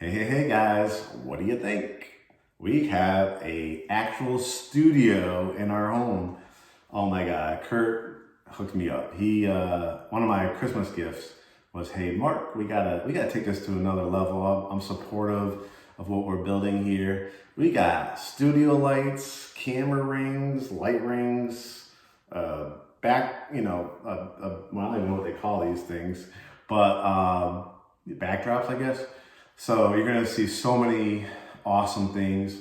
Hey guys, what do you think? We have a actual studio in our home. Oh my God, Kurt hooked me up. He, one of my Christmas gifts was, hey Mark, we gotta take this to another level. I'm supportive of what we're building here. We got studio lights, camera rings, light rings, well, I don't even know what they call these things, but backdrops, I guess. So you're gonna see so many awesome things,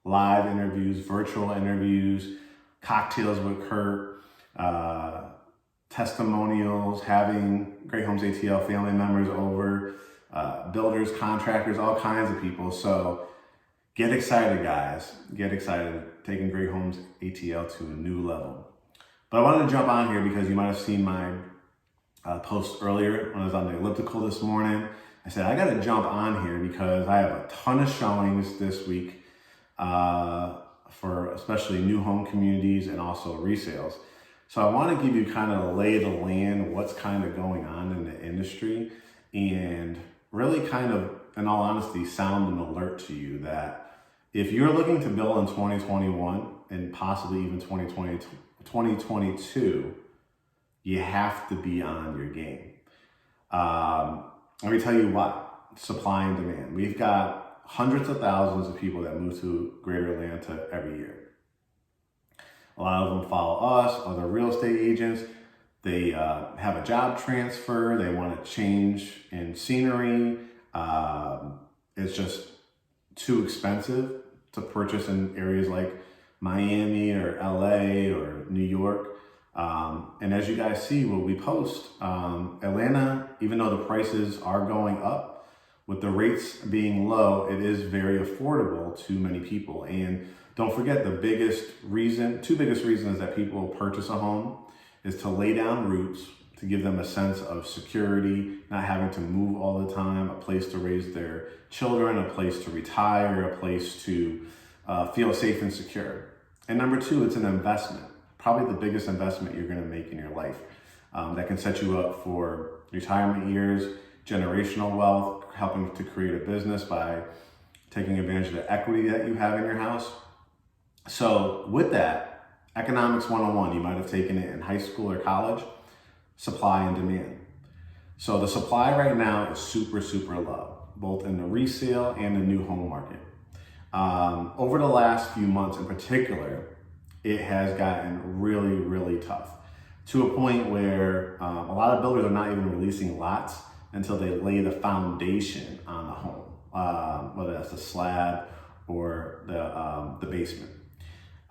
live interviews, virtual interviews, cocktails with Kurt, testimonials, having GreatHomesATL family members over, builders, contractors, all kinds of people. So get excited, guys. Get excited, taking GreatHomesATL to a new level. But I wanted to jump on here because you might have seen my post earlier when I was on the elliptical this morning. I said, I got to jump on here because I have a ton of showings this week for especially new home communities and also resales. So I want to give you kind of a lay of the land, what's kind of going on in the industry, and really kind of, in all honesty, sound an alert to you that if you're looking to build in 2021 and possibly even 2022, you have to be on your game. Let me tell you what, supply and demand. We've got hundreds of thousands of people that move to Greater Atlanta every year. A lot of them follow us, other real estate agents. They have a job transfer. They want to change in scenery. It's just too expensive to purchase in areas like Miami or LA or New York. And as you guys see, what we post, Atlanta, even though the prices are going up, with the rates being low, it is very affordable to many people. And don't forget, two biggest reasons that people purchase a home is to lay down roots, to give them a sense of security, not having to move all the time, a place to raise their children, a place to retire, a place to feel safe and secure. And number two, it's an investment. Probably the biggest investment you're going to make in your life that can set you up for retirement years, generational wealth, helping to create a business by taking advantage of the equity that you have in your house. So with that, economics 101, you might have taken it in high school or college, supply and demand. So the supply right now is super, super low, both in the resale and the new home market. Over the last few months in particular, it has gotten really, really tough to a point where a lot of builders are not even releasing lots until they lay the foundation on the home, whether that's the slab or the basement.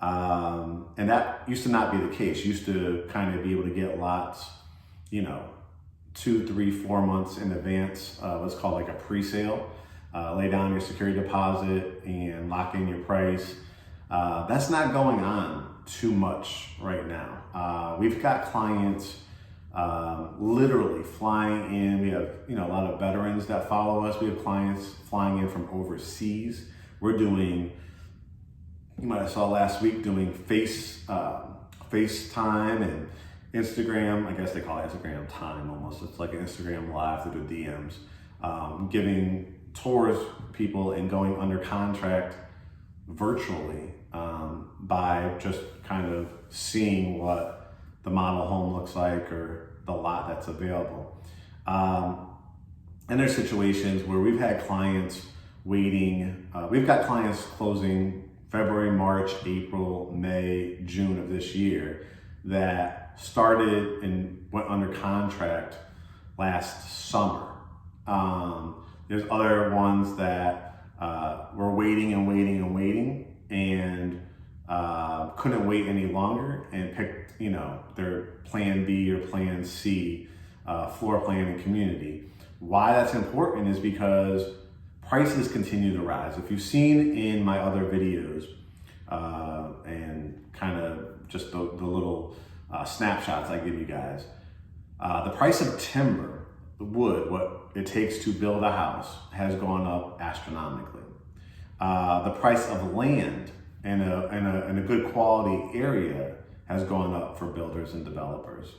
And that used to not be the case. You used to kind of be able to get lots, 2, 3, 4 months in advance, what's called like a pre-sale, lay down your security deposit and lock in your price. That's not going on too much right now. We've got clients literally flying in. We have a lot of veterans that follow us. We have clients flying in from overseas. We're doing, you might have saw last week, doing FaceTime and Instagram. I guess they call it Instagram time almost. It's like an Instagram live through the DMs, giving tours people and going under contract virtually by just kind of seeing what the model home looks like or the lot that's available. And there's situations where we've had clients waiting. We've got clients closing February, March, April, May, June of this year that started and went under contract last summer. There's other ones that were waiting and couldn't wait any longer and picked, their plan B or plan C floor plan and community. Why that's important is because prices continue to rise. If you've seen in my other videos and kind of just the little snapshots I give you guys, the price of timber, the wood, what it takes to build a house, has gone up astronomically. The price of land in a good quality area has gone up for builders and developers.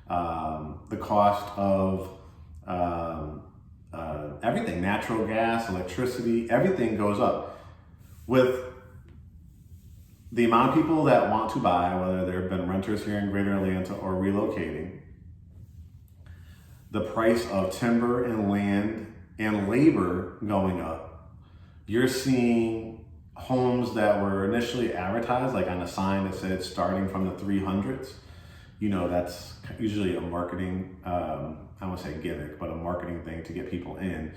The cost of everything, natural gas, electricity, everything goes up. With the amount of people that want to buy, whether there have been renters here in Greater Atlanta or relocating, the price of timber and land and labor going up, you're seeing homes that were initially advertised, like on a sign that said starting from the 300s. You know, that's usually a marketing, I won't say gimmick, but a marketing thing to get people in.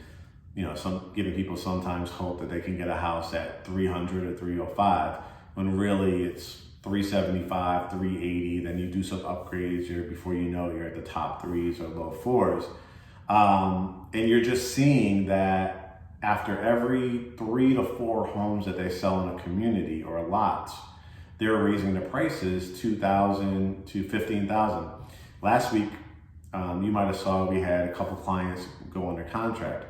You know, giving people sometimes hope that they can get a house at 300 or 305, when really it's 375, 380. Then you do some upgrades, before you know you're at the top threes or low fours. And you're just seeing that after every 3 to 4 homes that they sell in a community or lots, they're raising the prices $2,000 to $15,000. Last week, you might have saw we had a couple clients go under contract.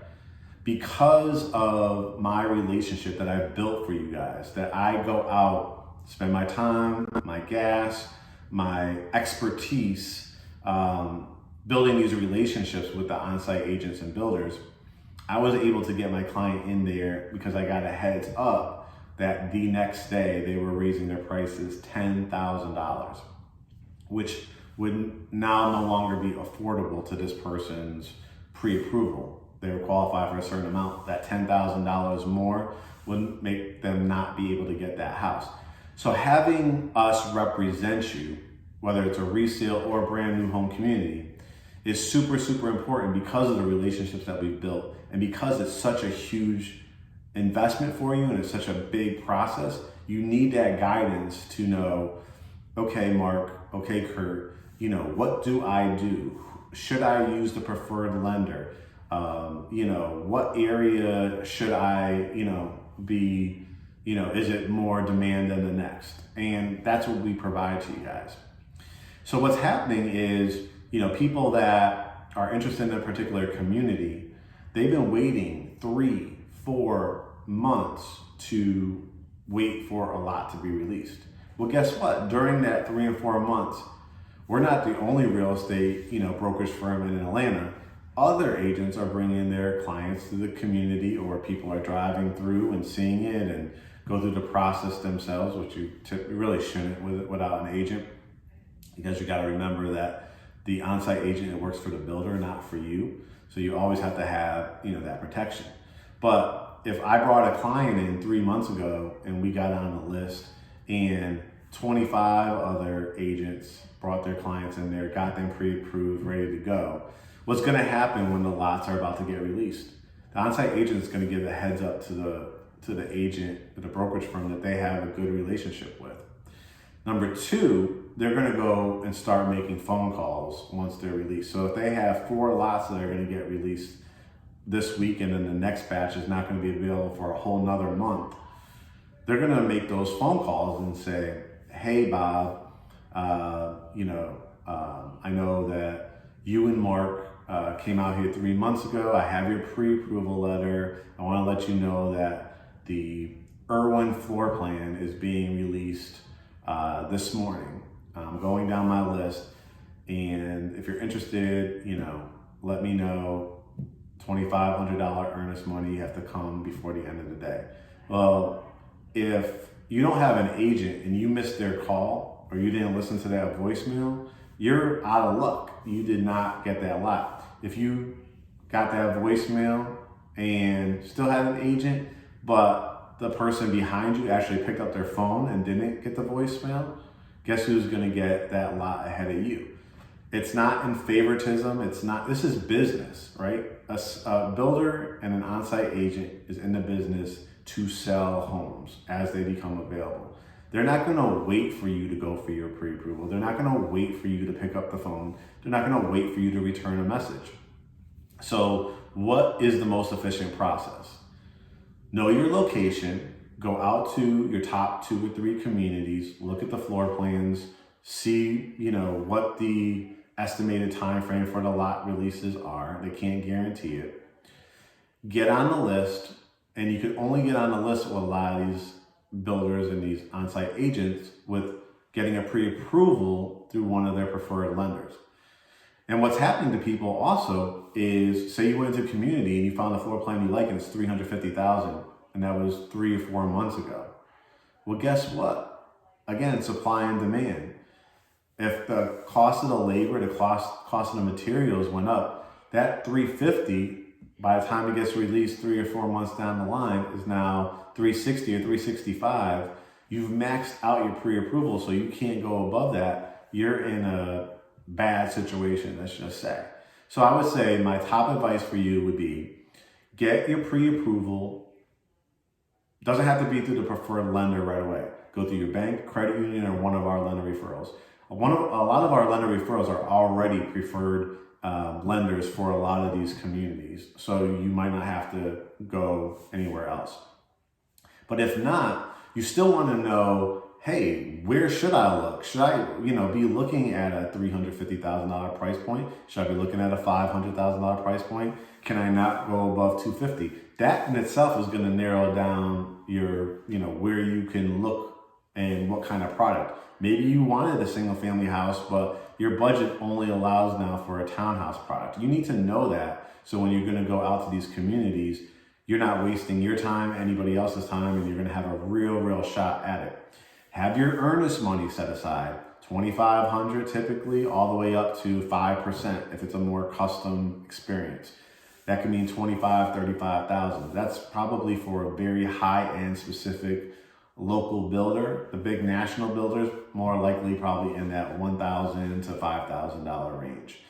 Because of my relationship that I've built for you guys, that I go out, spend my time, my gas, my expertise, building these relationships with the on-site agents and builders, I was able to get my client in there because I got a heads up that the next day they were raising their prices $10,000, which would now no longer be affordable to this person's pre-approval. They were qualified for a certain amount. That $10,000 more would make them not be able to get that house. So having us represent you, whether it's a resale or a brand new home community, is super, super important because of the relationships that we've built, and because it's such a huge investment for you and it's such a big process. You need that guidance to know, okay, Mark, okay, Kurt, you know, what do I do? Should I use the preferred lender? You know, what area should I, be, is it more demand than the next? And that's what we provide to you guys. So what's happening is, people that are interested in a particular community, they've been waiting 3-4 months to wait for a lot to be released. Well, guess what? During that 3 and 4 months, we're not the only real estate, brokerage firm in Atlanta. Other agents are bringing their clients to the community, or people are driving through and seeing it and go through the process themselves, which you really shouldn't without an agent, because you got to remember that the on-site agent, it works for the builder, not for you. So you always have to have, that protection. But if I brought a client in 3 months ago and we got on the list and 25 other agents brought their clients in there, got them pre-approved, ready to go, what's going to happen when the lots are about to get released? The on-site agent is going to give a heads up to the agent, to the brokerage firm that they have a good relationship with. Number 2, they're going to go and start making phone calls once they're released. So if they have 4 lots that are going to get released this week, and then the next batch is not going to be available for a whole nother month, they're going to make those phone calls and say, hey, Bob, I know that you and Mark came out here 3 months ago. I have your pre-approval letter. I want to let you know that the Irwin floor plan is being released this morning. I'm going down my list, and if you're interested, let me know. $2,500 earnest money, you have to come before the end of the day. Well, if you don't have an agent and you missed their call, or you didn't listen to that voicemail, you're out of luck. You did not get that lot. If you got that voicemail and still had an agent, but the person behind you actually picked up their phone and didn't get the voicemail, guess who's gonna get that lot ahead of you? It's not in favoritism. This is business, right? A builder and an on-site agent is in the business to sell homes as they become available. They're not gonna wait for you to go for your pre-approval. They're not gonna wait for you to pick up the phone. They're not gonna wait for you to return a message. So what is the most efficient process? Know your location, go out to your top 2 or 3 communities, look at the floor plans, see, what the estimated time frame for the lot releases are. They can't guarantee it. Get on the list, and you can only get on the list with a lot of these builders and these on-site agents with getting a pre-approval through one of their preferred lenders. And what's happening to people also is, say you went into a community and you found a floor plan you like and it's $350,000, and that was 3 or 4 months ago. Well, guess what? Again, supply and demand. If the cost of the labor, the cost of the materials went up, that $350, by the time it gets released 3 or 4 months down the line, is now $360 or $365. You've maxed out your pre-approval, so you can't go above that. You're in a bad situation, let's just say. So I would say my top advice for you would be get your pre-approval. Doesn't have to be through the preferred lender right away. Go through your bank, credit union, or one of our lender referrals. A lot of our lender referrals are already preferred lenders for a lot of these communities, so you might not have to go anywhere else. But if not, you still want to know, hey, where should I look? Should I, be looking at a $350,000 price point? Should I be looking at a $500,000 price point? Can I not go above $250,000? That in itself is going to narrow down your, where you can look and what kind of product. Maybe you wanted a single family house, but your budget only allows now for a townhouse product. You need to know that, so when you're going to go out to these communities, you're not wasting your time, anybody else's time, and you're going to have a real shot at it. Have your earnest money set aside, $2,500 typically, all the way up to 5% if it's a more custom experience. That could mean $25,000, $35,000. That's probably for a very high-end specific local builder. The big national builders, more likely probably in that $1,000 to $5,000 range.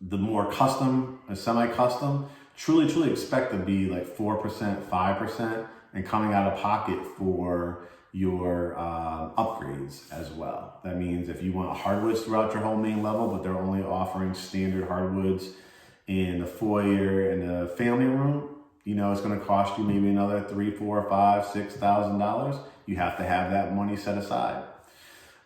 The more custom and semi-custom, truly expect to be like 4%, 5%, and coming out of pocket for your upgrades as well. That means if you want hardwoods throughout your whole main level, but they're only offering standard hardwoods in the foyer and the family room, it's going to cost you maybe another $3,000, $4,000, $5,000, $6,000. You have to have that money set aside.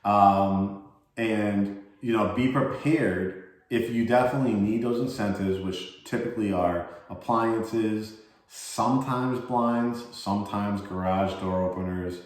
And be prepared if you definitely need those incentives, which typically are appliances, sometimes blinds, sometimes garage door openers,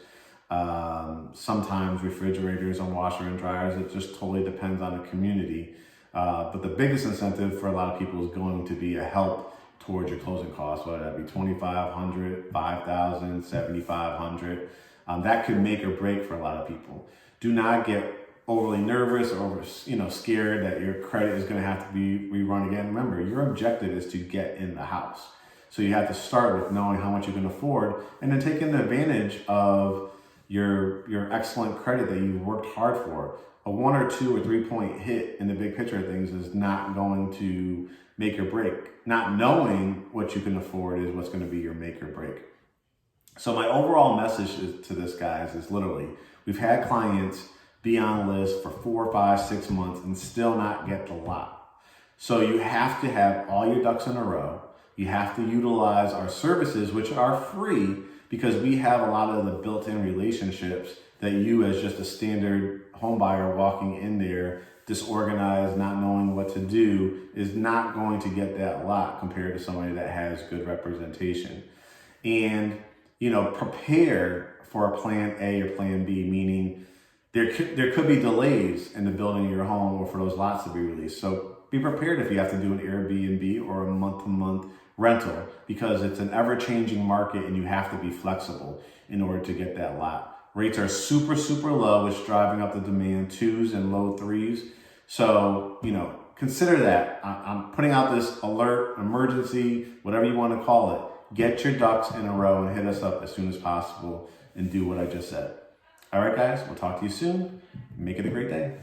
sometimes refrigerators and washer and dryers. It just totally depends on the community. But the biggest incentive for a lot of people is going to be a help towards your closing costs, whether that be $2,500, $5,000, $7,500. That could make or break for a lot of people. Do not get overly nervous or scared that your credit is going to have to be rerun again. Remember, your objective is to get in the house. So you have to start with knowing how much you can afford, and then taking advantage of your excellent credit that you worked hard for. A 1 or 2 or 3 point hit in the big picture of things is not going to make or break. Not knowing what you can afford is what's going to be your make or break. So my overall message to this, guys, is literally, we've had clients be on a list for 4, 5, 6 months and still not get the lot. So you have to have all your ducks in a row. You have to utilize our services, which are free, because we have a lot of the built-in relationships that you, as just a standard home buyer walking in there, disorganized, not knowing what to do, is not going to get that lot compared to somebody that has good representation. And, prepare for a plan A or plan B, meaning there could be delays in the building of your home or for those lots to be released. So be prepared if you have to do an Airbnb or a month-to-month rental, because it's an ever-changing market and you have to be flexible in order to get that lot. Rates are super low, which is driving up the demand, 2s and low 3s. So, consider that. I'm putting out this alert, emergency, whatever you want to call it. Get your ducks in a row and hit us up as soon as possible and do what I just said. All right, guys, we'll talk to you soon. Make it a great day.